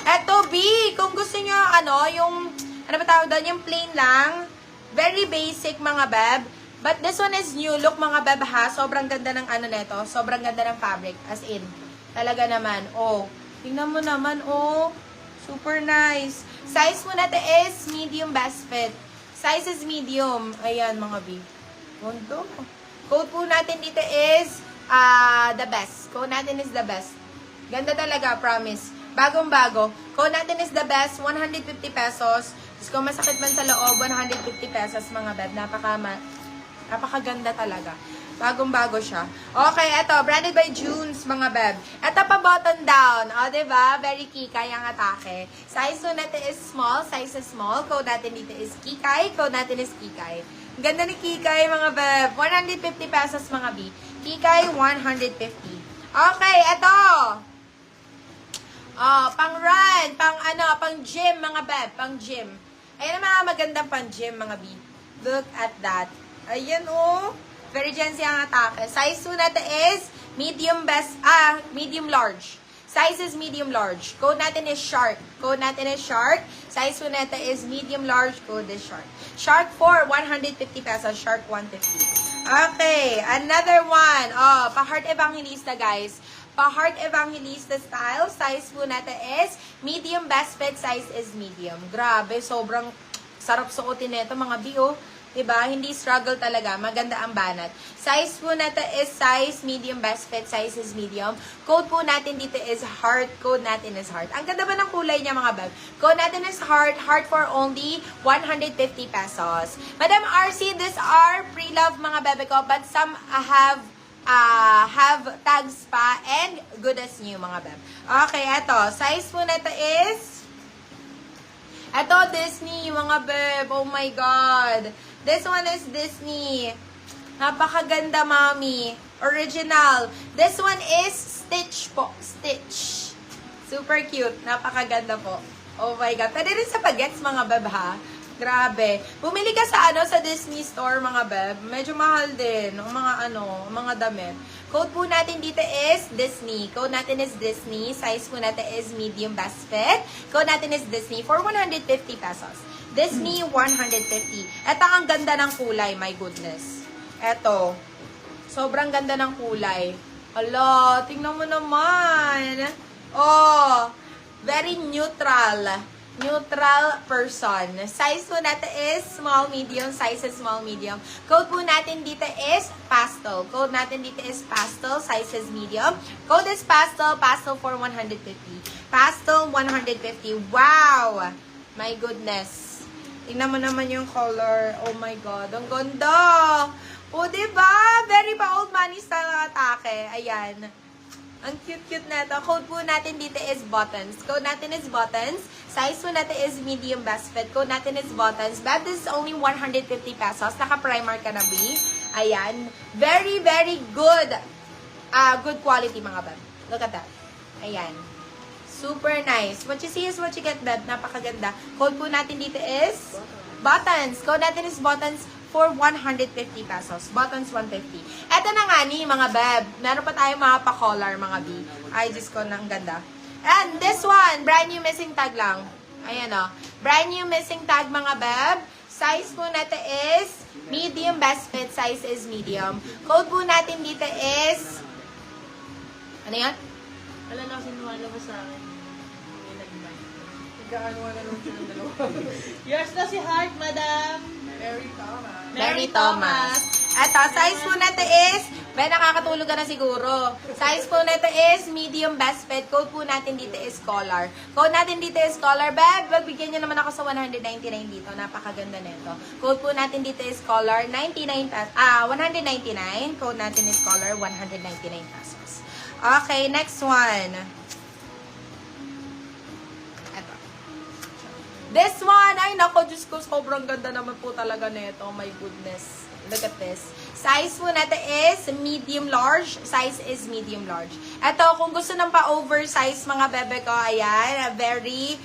Eto, B, kung gusto nyo, yung, ano ba tawag doon, yung plain lang, very basic, mga beb. But this one is new look, mga beb, ha. Sobrang ganda ng neto. Sobrang ganda ng fabric. As in, talaga naman. Oh, tingnan mo naman, oh. Super nice. Size mo natin is medium best fit. Size is medium. Ayan, mga B. Gondo. Code po natin dito is the best. Code natin is the best. Ganda talaga, promise. Bagong-bago. Code natin is the best, 150 pesos. Tapos kung masakit man sa loob, 150 pesos, mga beb. Napakaganda talaga. Bagong-bago siya. Okay, eto. Branded by Junes, mga beb. Eto pa button down. O, diba? Very kikay ang atake. Size po natin is small. Size is small. Code natin dito is kikay. Code natin is kikay. Ganda ni kikay, mga beb. 150 pesos, mga B. Kikay, 150. Okay, eto. Pang run, pang gym, mga beb, pang gym. Ayan ang mga magandang pang gym, mga B. Look at that. Ayan, oh. Very gency ang atake. Size po natin is medium large. Size is medium large. Code natin is shark. Code natin is shark. Size po natin is medium large. Code is shark. Shark 4, 150 pesos. Shark 150. Okay, another one. Pa-Heart Evangelista, guys. Pa-Heart Evangelista style. Size po natin is medium best fit. Size is medium. Grabe, sobrang sarap suotin nito, mga B.O. Diba? Hindi struggle talaga. Maganda ang banat. Size po natin is size medium best fit. Size is medium. Code po natin dito is heart. Code natin is heart. Ang ganda ba ng kulay niya, mga beb? Code natin is heart. Heart for only 150 pesos. Madam RC, these are pre-love, mga bebe ko. But some have tags pa and good as new, mga beb. Okay, eto. Size po nito is eto, Disney, mga beb. Oh my God. This one is Disney. Napakaganda, mami. Original. This one is Stitch po. Stitch. Super cute. Napakaganda po. Oh my God. Pwede rin sa pagets, mga beb, ha? Grabe. Bumili ka sa sa Disney store, mga beb. Medyo mahal din ang mga damit. Code po natin dito is Disney. Code natin is Disney. Size po natin is medium best fit. Code natin is Disney for 150 pesos. Disney 150. Ito ang ganda ng kulay, my goodness. Ito. Sobrang ganda ng kulay. Hala, tingnan mo naman. Oh, very neutral. Neutral person. Size po natin is small, medium. Size is small, medium. Code po natin dito is pastel. Code natin dito is pastel. Size is medium. Code is pastel. Pastel for 150. Pastel 150. Wow! My goodness. Tingnan mo naman yung color. Oh my God. Ang ganda! O, diba? Very pa-old money style ang atake. Ayan. Ang cute-cute na ito. Code po natin dito is buttons. Code natin is buttons. Size po natin is medium best fit. Code natin is buttons. But this is only 150 pesos. Naka-primer ka na, B. Ayan. Very, very good. Good quality, mga beb. Look at that. Ayan. Super nice. What you see is what you get, beb. Napakaganda. Code po natin dito is buttons. Code natin is buttons for 150 pesos. Buttons 150. Eto na nga ni, mga beb. Meron pa tayong mga pa-collar, mga B. Ay, Diyos ko, ang ganda. And this one, brand new missing tag lang. Ayan o. Brand new missing tag, mga beb. Size po natin is medium best fit. Size is medium. Code po natin dito is ano yan? Wala na kasi lumalabas sa akin. May nag-buy. Nag-ano-ano lang siya ng dalawa. Yours na si Heart, madam. Mary Thomas. Mary Thomas. Eto, size po natin is, nakakatulog ka na siguro. Size po natin is medium best fit. Code po natin dito is collar. Code natin dito is collar. Beb, magbigyan nyo naman ako sa 199 dito. Napakaganda nito. Code po natin dito is collar, 199. Code natin is collar, 199 pesos. Okay, next one. Eto. This one, ay nako, Diyos ko, sobrang ganda naman po talaga nito. Oh my goodness. Look at this. Size po natin is medium large. Size is medium large. Ito, kung gusto ng pa-oversize mga bebe ko, ayan, very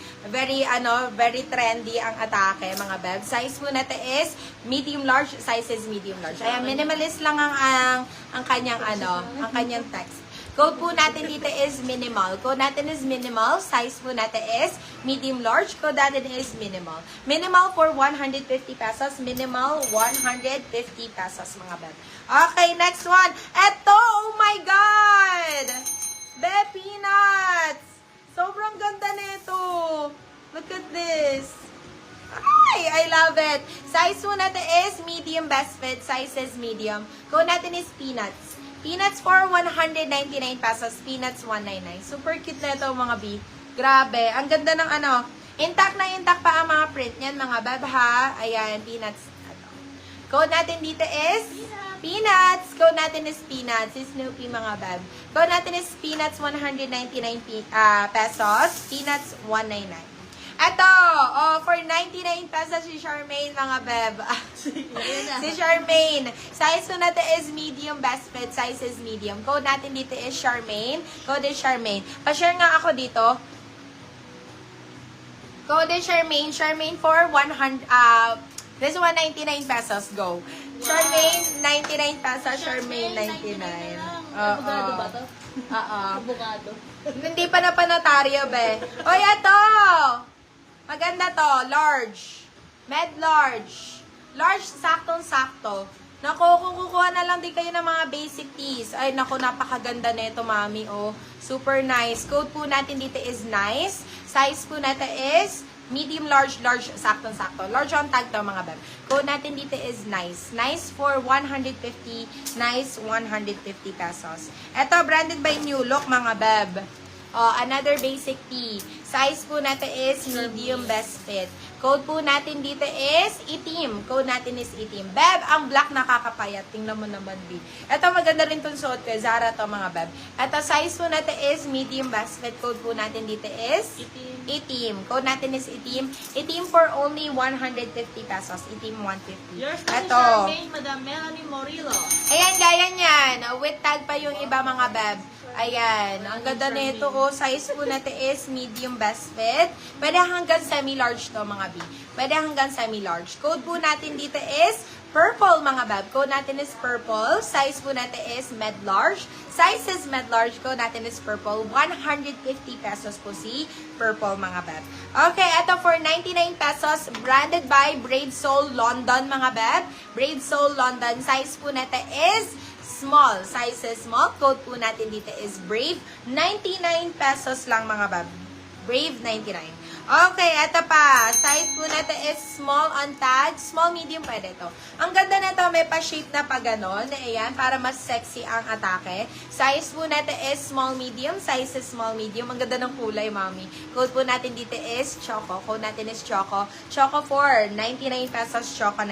trendy ang atake, mga beb. Size po natin is medium large. Size is medium large. Ayan, minimalist lang ang kanyang text. Code po natin dito is minimal. Code natin is minimal. Size po natin is medium large. Code natin is minimal. Minimal for 150 pesos. Minimal 150 pesos mga beb. Okay, next one. Eto, oh my God! Be, peanuts! Sobrang ganda nito. Look at this. Ay, I love it. Size po natin is medium best fit. Size is medium. Code natin is peanuts. Peanuts for 199 pesos. Peanuts 199. Super cute na ito mga B. Grabe. Ang ganda ng ano. Intact na intact pa ang mga print niyan mga beb ha. Ayan, peanuts. Code natin dito is peanuts. Code natin is peanuts. Si Snoopy mga beb. Code natin is peanuts 199 pesos. Peanuts 199. Ito, for 99 pesos si Charmaine, mga beb. Si Charmaine. Size po natin is medium best fit. Size is medium. Code natin dito is Charmaine. Code is Charmaine. Pa-share nga ako dito. Code is Charmaine. Charmaine for 100, this 199 pesos. Go. Charmaine, 99 pesos. Charmaine, 99. Abogado ba to? Oo. Abogado. Hindi pa na panotaryo, be. Oy, ito! Maganda to. Large. Med large. Large, saktong-sakto. Naku, kung kukuha na lang din kayo ng mga basic tees. Ay, naku, napakaganda nito, mami. Oh, super nice. Code po natin dito is nice. Size po natin is medium, large, large, saktong-sakto. Large on tag to, mga beb. Code natin dito is nice. Nice for 150. Nice, 150 pesos. Ito, branded by New Look, mga beb. Another basic tee. Size po natin is medium best fit. Code po natin dito is itim. Code natin is itim. Beb, ang black nakakapayat. Tingnan mo naman, B. Ito, maganda rin itong suot ko. Zara to, mga beb. Ito, size po natin is medium best fit. Code po natin dito is itim. Code natin is itim. Itim for only 150 pesos. Itim 150. Yours na si Ito. Charmaine, Madam Melanie Morillo. Ayan, gaya niyan. With tag pa yung iba, mga beb. Ayan. Ang ganda nito, oh. Size po natin is medium best fit. Pwede hanggang semi-large to, mga B. Pwede hanggang semi-large. Code po natin dito is purple, mga beb. Code natin is purple. Size po natin is med-large. Size is med-large. Code natin is purple. 150 pesos po si purple, mga beb. Okay, ito for 99 pesos. Branded by Braid Soul London, mga beb. Braid Soul London. Size po natin is small. Size is small. Code po natin dito is Brave. 99 pesos lang, mga bab. Brave, 99. Okay, eto pa. Size po natin is small on tag. Small, medium, pwede to. Ang ganda na to, may pa-shape na pa ganon. Ayan, para mas sexy ang atake. Size po natin is small, medium. Size is small, medium. Ang ganda ng kulay, mami. Code po natin dito is Choco. Code natin is Choco. Choco for 99 pesos, Choco na.